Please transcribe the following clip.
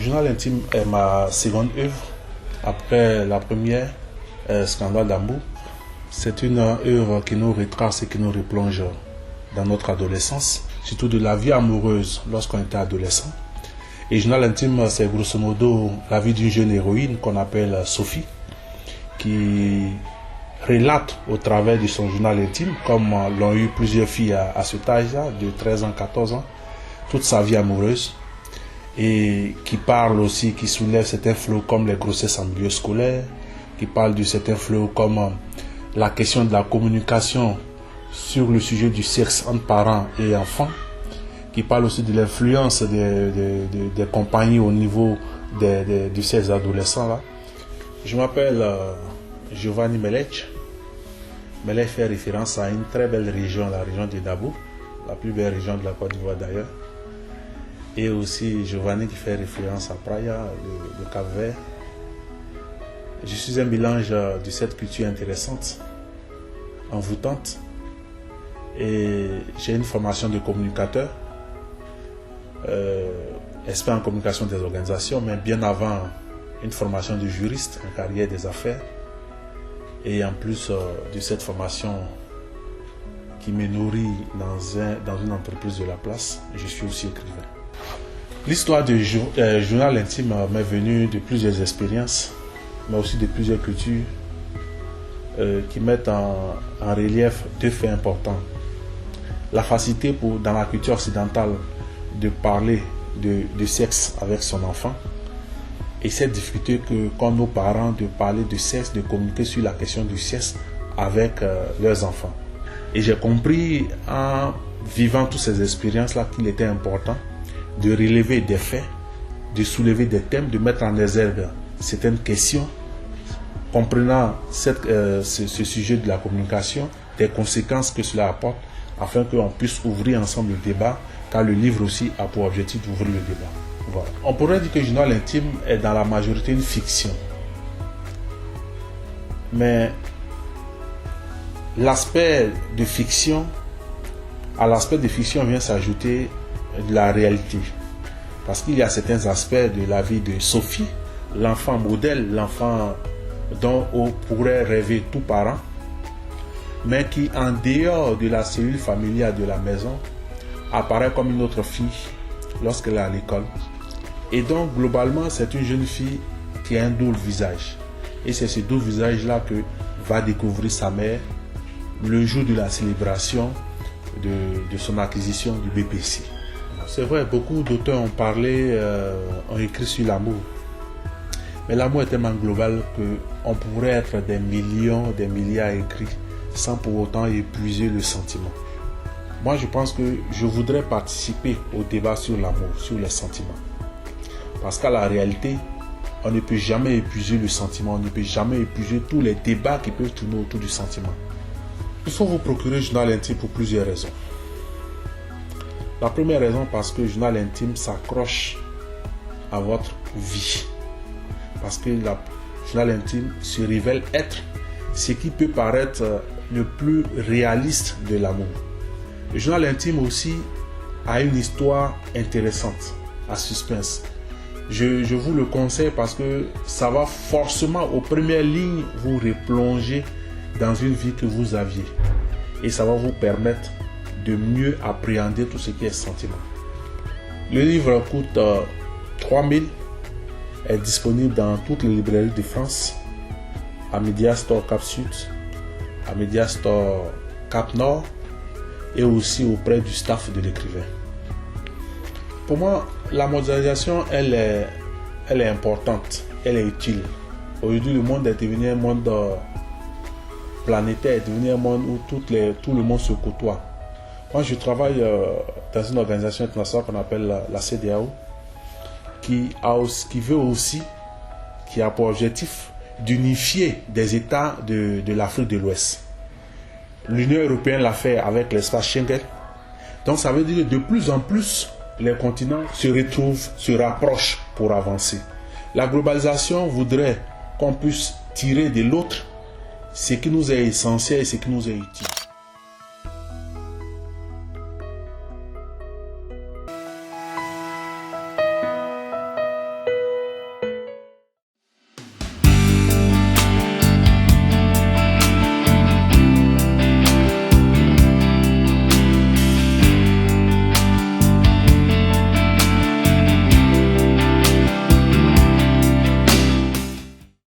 Journal intime est ma seconde œuvre. Après la première, Scandale d'amour. C'est une œuvre qui nous retrace et qui nous replonge dans notre adolescence, surtout de la vie amoureuse lorsqu'on était adolescent. Et Journal intime, c'est grosso modo la vie d'une jeune héroïne qu'on appelle Sophie, qui relate au travers de son journal intime, comme l'ont eu plusieurs filles à cet âge-là, de 13 ans, 14 ans, toute sa vie amoureuse, et qui parle aussi, qui soulève certains fléaux comme les grossesses en milieu scolaire, qui parle de certains fléaux comme la question de la communication sur le sujet du sexe entre parents et enfants, qui parle aussi de l'influence des compagnies au niveau de ces adolescents-là. Je m'appelle Giovanni Melech. Melech fait référence à une très belle région, la région de Dabo, la plus belle région de la Côte d'Ivoire d'ailleurs. Et aussi Giovanni qui fait référence à Praia, le Cap-Vert. Je suis un mélange de cette culture intéressante, envoûtante. Et j'ai une formation de communicateur, expert en communication des organisations, mais bien avant une formation de juriste en carrière des affaires. Et en plus de cette formation qui me nourrit dans une entreprise de la place, je suis aussi écrivain. L'histoire du journal intime m'est venue de plusieurs expériences, mais aussi de plusieurs cultures qui mettent en relief deux faits importants. La facilité dans la culture occidentale de parler de sexe avec son enfant, et cette difficulté qu'ont nos parents de parler de sexe, de communiquer sur la question du sexe avec leurs enfants. Et j'ai compris en vivant toutes ces expériences-là qu'il était important de relever des faits, de soulever des thèmes, de mettre en exergue certaines questions, comprenant ce sujet de la communication, des conséquences que cela apporte, afin qu'on puisse ouvrir ensemble le débat, car le livre aussi a pour objectif d'ouvrir le débat. Voilà. On pourrait dire que le journal intime est dans la majorité une fiction. Mais l'aspect de fiction, à l'aspect de fiction vient s'ajouter de la réalité. Parce qu'il y a certains aspects de la vie de Sophie, l'enfant modèle, l'enfant dont on pourrait rêver tout parent, mais qui en dehors de la cellule familiale de la maison apparaît comme une autre fille lorsqu'elle est à l'école. Et donc globalement c'est une jeune fille qui a un double visage. Et c'est ce double visage-là que va découvrir sa mère le jour de la célébration de son acquisition du BPC. C'est vrai, beaucoup d'auteurs ont parlé, ont écrit sur l'amour. Mais l'amour est tellement global qu'on pourrait être des millions, des milliards écrits sans pour autant épuiser le sentiment. Moi, je pense que je voudrais participer au débat sur l'amour, sur les sentiments. Parce qu'à la réalité, on ne peut jamais épuiser le sentiment, on ne peut jamais épuiser tous les débats qui peuvent tourner autour du sentiment. Il faut vous procurer le journal intime pour plusieurs raisons. La première raison, parce que le journal intime s'accroche à votre vie. Parce que le journal intime se révèle être ce qui peut paraître le plus réaliste de l'amour. Le journal intime aussi a une histoire intéressante, à suspense. Je vous le conseille parce que ça va forcément aux premières lignes vous replonger dans une vie que vous aviez. Et ça va vous permettre de mieux appréhender tout ce qui est sentiment. Le livre coûte 3000, est disponible dans toutes les librairies de France, à Media Store Cap Sud, à Media Store Cap Nord et aussi auprès du staff de l'écrivain. Pour moi, la mondialisation, elle est importante, elle est utile. Aujourd'hui, le monde est devenu un monde planétaire, est devenu un monde où tout le monde se côtoie. Moi, je travaille dans une organisation internationale qu'on appelle la CEDEAO, qui veut aussi, qui a pour objectif d'unifier des États de l'Afrique de l'Ouest. L'Union européenne l'a fait avec l'espace Schengen. Donc ça veut dire que de plus en plus, les continents se retrouvent, se rapprochent pour avancer. La globalisation voudrait qu'on puisse tirer de l'autre ce qui nous est essentiel et ce qui nous est utile.